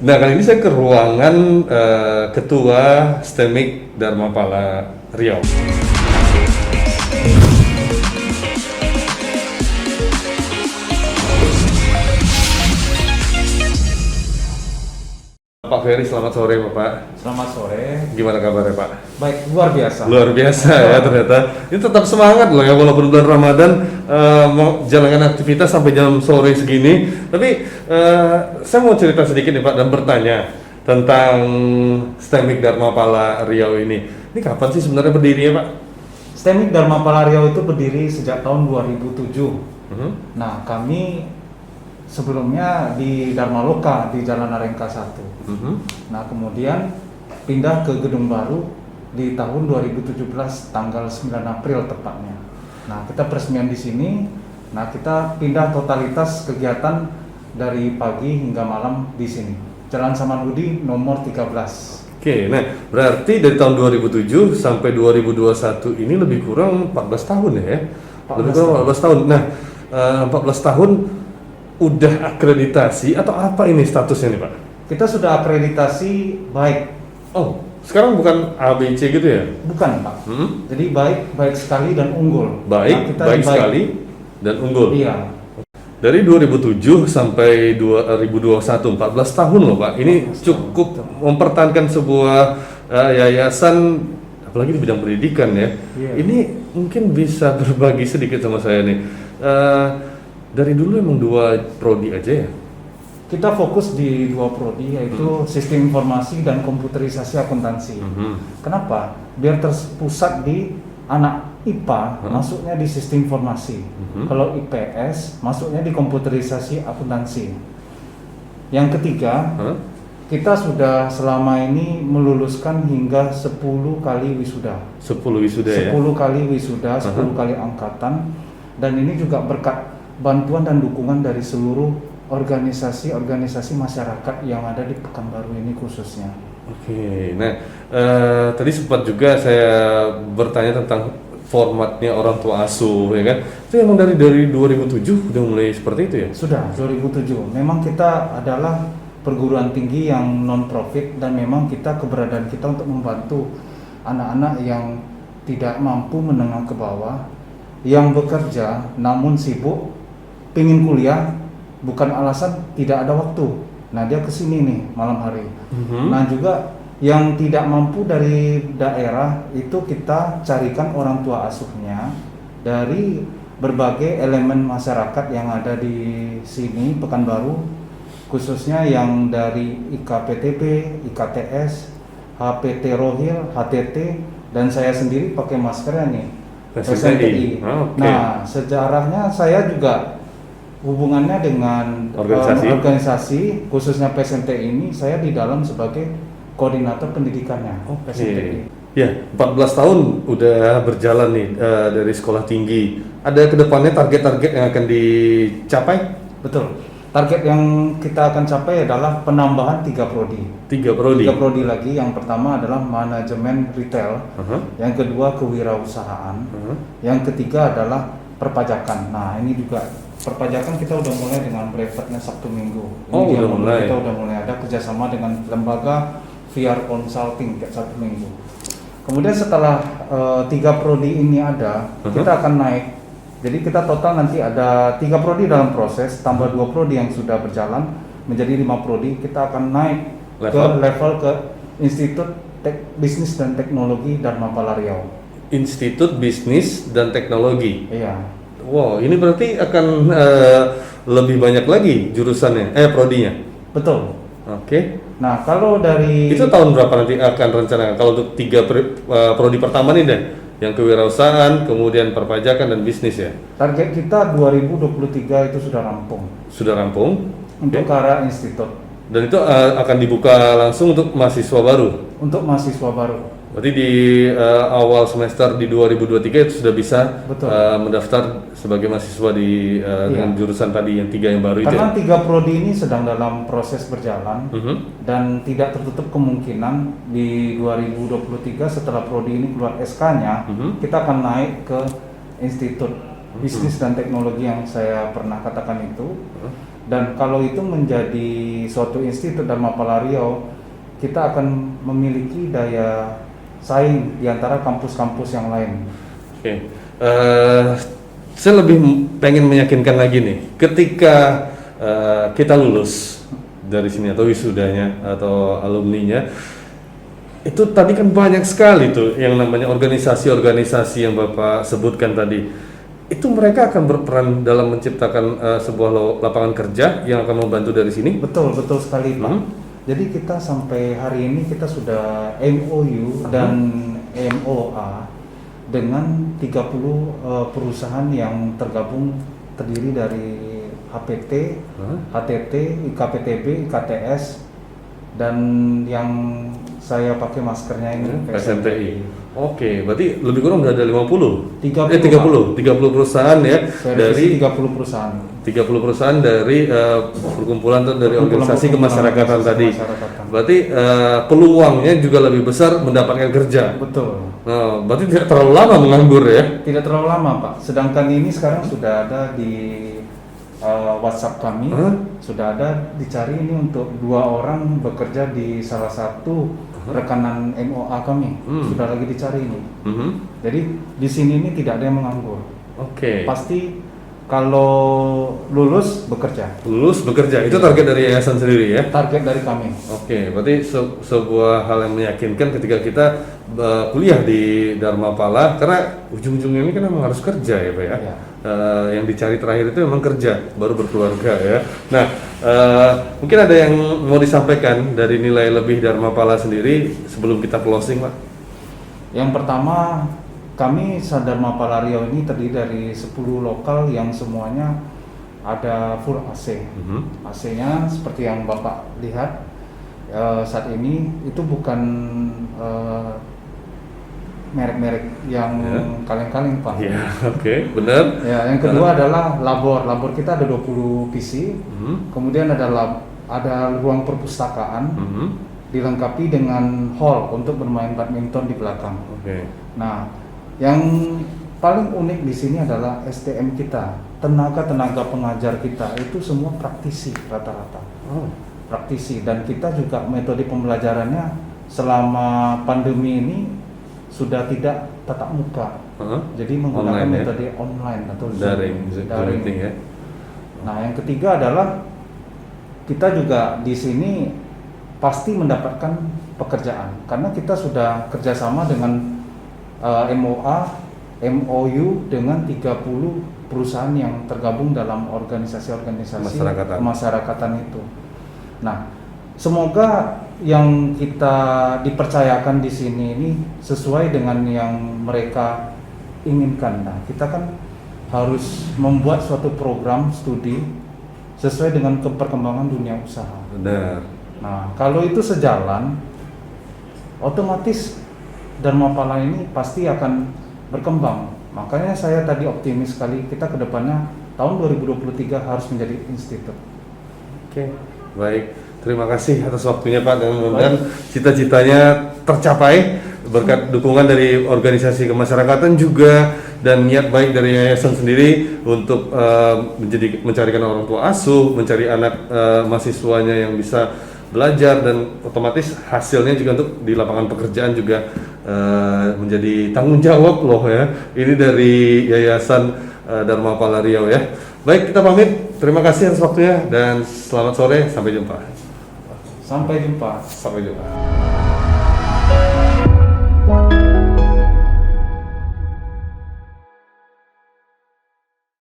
Nah, kali ini saya ke ruangan Ketua STEMIK Dharmapala Riau. Pak Ferry, selamat sore Bapak. Selamat sore. Gimana kabarnya Pak? Baik, luar biasa. Luar biasa ya ternyata. Ini tetap semangat loh ya walaupun bulan Ramadan mau jalankan aktivitas sampai jam sore segini. Tapi saya mau cerita sedikit nih Pak dan bertanya tentang STEMIK Dharmapala Riau ini. Ini kapan sih sebenarnya berdirinya Pak? STEMIK Dharmapala Riau itu berdiri sejak tahun 2007. Nah, kami sebelumnya di Dharma Loka di Jalan Arengka 1. Nah, kemudian pindah ke gedung baru di tahun 2017 tanggal 9 April tepatnya. Nah, kita peresmian di sini. Nah, kita pindah totalitas kegiatan dari pagi hingga malam di sini. Jalan Samanhudi nomor 13. Oke, nah berarti dari tahun 2007 sampai 2021 ini lebih kurang 14 tahun ya? 14 Lebih kurang 14 tahun. Nah, 14 tahun udah akreditasi atau apa ini statusnya nih Pak? Kita sudah akreditasi baik. Oh, sekarang bukan A, B, C gitu ya? Bukan, Pak. Jadi baik sekali dan unggul. Baik, Nah, kita baik sekali dan unggul. Iya. Dari 2007 sampai 2021, 14 tahun loh Pak. Ini cukup mempertahankan sebuah yayasan, apalagi di bidang pendidikan ya. Iya. Ini mungkin bisa berbagi sedikit sama saya nih. Dari dulu emang 2 prodi aja ya? Kita fokus di 2 prodi, yaitu Sistem Informasi dan Komputerisasi Akuntansi. Kenapa? Biar terpusat di anak IPA, masuknya di Sistem Informasi. Kalau IPS, masuknya di Komputerisasi Akuntansi. Yang ketiga, kita sudah selama ini meluluskan hingga 10 kali wisuda. 10 wisuda ya? 10 kali wisuda, 10 kali angkatan. Dan ini juga berkat bantuan dan dukungan dari seluruh organisasi masyarakat yang ada di Pekanbaru ini khususnya. Oke, nah tadi sempat juga saya bertanya tentang formatnya orang tua asuh ya kan? Itu emang dari 2007 udah mulai seperti itu ya? Sudah 2007. Memang kita adalah perguruan tinggi yang non profit dan memang keberadaan kita untuk membantu anak-anak yang tidak mampu menengah ke bawah, yang bekerja namun sibuk, pingin kuliah, bukan alasan tidak ada waktu. Nah, dia kesini nih malam hari. Nah, juga yang tidak mampu dari daerah itu kita carikan orang tua asuhnya dari berbagai elemen masyarakat yang ada di sini Pekanbaru, khususnya yang dari IKPTB, IKTS, HPT Rohil, HTT, dan saya sendiri pakai maskernya nih, SNTI. Nah, sejarahnya saya juga hubungannya dengan organisasi khususnya PSNTI ini, saya di dalam sebagai koordinator pendidikannya. PSNTI. Ya, 14 tahun udah berjalan nih dari sekolah tinggi. Ada kedepannya target-target yang akan dicapai? Betul. Target yang kita akan capai adalah penambahan 3 prodi. 3 prodi? 3 prodi lagi. Yang pertama adalah manajemen retail, yang kedua kewirausahaan, yang ketiga adalah perpajakan. Nah, ini juga perpajakan kita udah mulai dengan brevetnya Sabtu Minggu. Ini udah mulai. Kita udah mulai ada kerjasama dengan lembaga VR Consulting kayak Sabtu Minggu. Kemudian setelah 3 prodi ini ada, kita akan naik. Jadi kita total nanti ada 3 prodi dalam proses, tambah 2 prodi yang sudah berjalan menjadi 5 prodi. Kita akan naik ke level ke Institut Bisnis dan Teknologi Dharmapala Riau. Institut Bisnis dan Teknologi. Iya. Wow, ini berarti akan lebih banyak lagi jurusannya, prodinya. Betul. Oke. Nah, kalau dari itu tahun berapa nanti akan rencana? Kalau untuk 3 prodi pertama nih deh, yang kewirausahaan, kemudian perpajakan dan bisnis ya. Target kita 2023 itu sudah rampung. Sudah rampung. Untuk ke arah institut. Dan itu akan dibuka langsung untuk mahasiswa baru. Untuk mahasiswa baru. Berarti di awal semester di 2023 itu sudah bisa mendaftar sebagai mahasiswa di dengan jurusan tadi yang 3 yang baru itu. Karena 3 prodi ini sedang dalam proses berjalan dan tidak tertutup kemungkinan di 2023 setelah prodi ini keluar SK-nya, kita akan naik ke Institut Bisnis dan Teknologi yang saya pernah katakan itu. Dan kalau itu menjadi suatu institut Dharma Pala Riau, kita akan memiliki daya saing di antara kampus-kampus yang lain. Oke. Saya lebih pengen meyakinkan lagi nih, ketika kita lulus dari sini atau wisudanya atau alumninya, itu tadi kan banyak sekali tuh yang namanya organisasi-organisasi yang Bapak sebutkan tadi. Itu mereka akan berperan dalam menciptakan sebuah lapangan kerja yang akan membantu dari sini? Betul sekali Pak. Jadi kita sampai hari ini kita sudah MOU dan MOA dengan 30 perusahaan yang tergabung, terdiri dari HPT, HTT, IKPTB, IKTS, dan yang saya pakai maskernya ini SMTI. Oke, berarti lebih kurang udah ada 50? 30 perusahaan ya, dari 30 perusahaan. 30 perusahaan dari perkumpulan atau dari organisasi kemasyarakatan tadi. Berarti peluangnya juga lebih besar mendapatkan kerja. Betul. Berarti tidak terlalu lama menganggur ya? Tidak terlalu lama Pak. Sedangkan ini sekarang sudah ada di WhatsApp kami, sudah ada dicari ini untuk 2 orang bekerja di salah satu rekanan MOA kami, sudah lagi dicari ini. Jadi di sini ini tidak ada yang menganggur. Oke. Pasti kalau lulus bekerja. Lulus bekerja, itu target dari yayasan sendiri ya? Target dari kami. Oke, berarti sebuah hal yang meyakinkan ketika kita kuliah di Dharma Pala, karena ujung-ujungnya ini kan memang harus kerja ya Pak ya? Ya. Yang dicari terakhir itu memang kerja, baru berkeluarga ya. Nah, mungkin ada yang mau disampaikan dari nilai lebih Dharma Pala sendiri sebelum kita closing Pak? Yang pertama, kami Dharma Pala Riau ini terdiri dari 10 lokal yang semuanya ada full AC. AC-nya seperti yang Bapak lihat saat ini itu bukan merek-merek yang kaleng-kaleng Pak. Iya, oke, benar. Ya, yang kedua adalah labor. Labor kita ada 20 PC. Kemudian ada ruang perpustakaan. Dilengkapi dengan hall untuk bermain badminton di belakang. Oke. Nah, yang paling unik di sini adalah SDM kita, tenaga pengajar kita itu semua praktisi rata-rata. Praktisi, dan kita juga metode pembelajarannya selama pandemi ini sudah tidak tatap muka. Jadi menggunakan online, metode online atau daring ya. Nah, yang ketiga adalah kita juga di sini pasti mendapatkan pekerjaan karena kita sudah kerjasama dengan MOA, MOU dengan 30 perusahaan yang tergabung dalam organisasi-organisasi kemasyarakatan itu. Nah, semoga yang kita dipercayakan di sini ini sesuai dengan yang mereka inginkan. Nah, kita kan harus membuat suatu program studi sesuai dengan perkembangan dunia usaha. Benar. Nah, kalau itu sejalan, otomatis Dharma Pala ini pasti akan berkembang. Makanya saya tadi optimis sekali kita ke depannya tahun 2023 harus menjadi institut. Oke, baik. Terima kasih atas waktunya Pak, dan mudah-mudahan cita-citanya tercapai berkat dukungan dari organisasi kemasyarakatan juga dan niat baik dari yayasan sendiri untuk mencarikan orang tua asuh, mencari anak mahasiswanya yang bisa belajar, dan otomatis hasilnya juga untuk di lapangan pekerjaan juga menjadi tanggung jawab loh ya. Ini dari Yayasan Dharma Pala Riau ya. Baik, kita pamit. Terima kasih atas waktunya dan selamat sore. Sampai jumpa. Sampai jumpa. Sampai jumpa.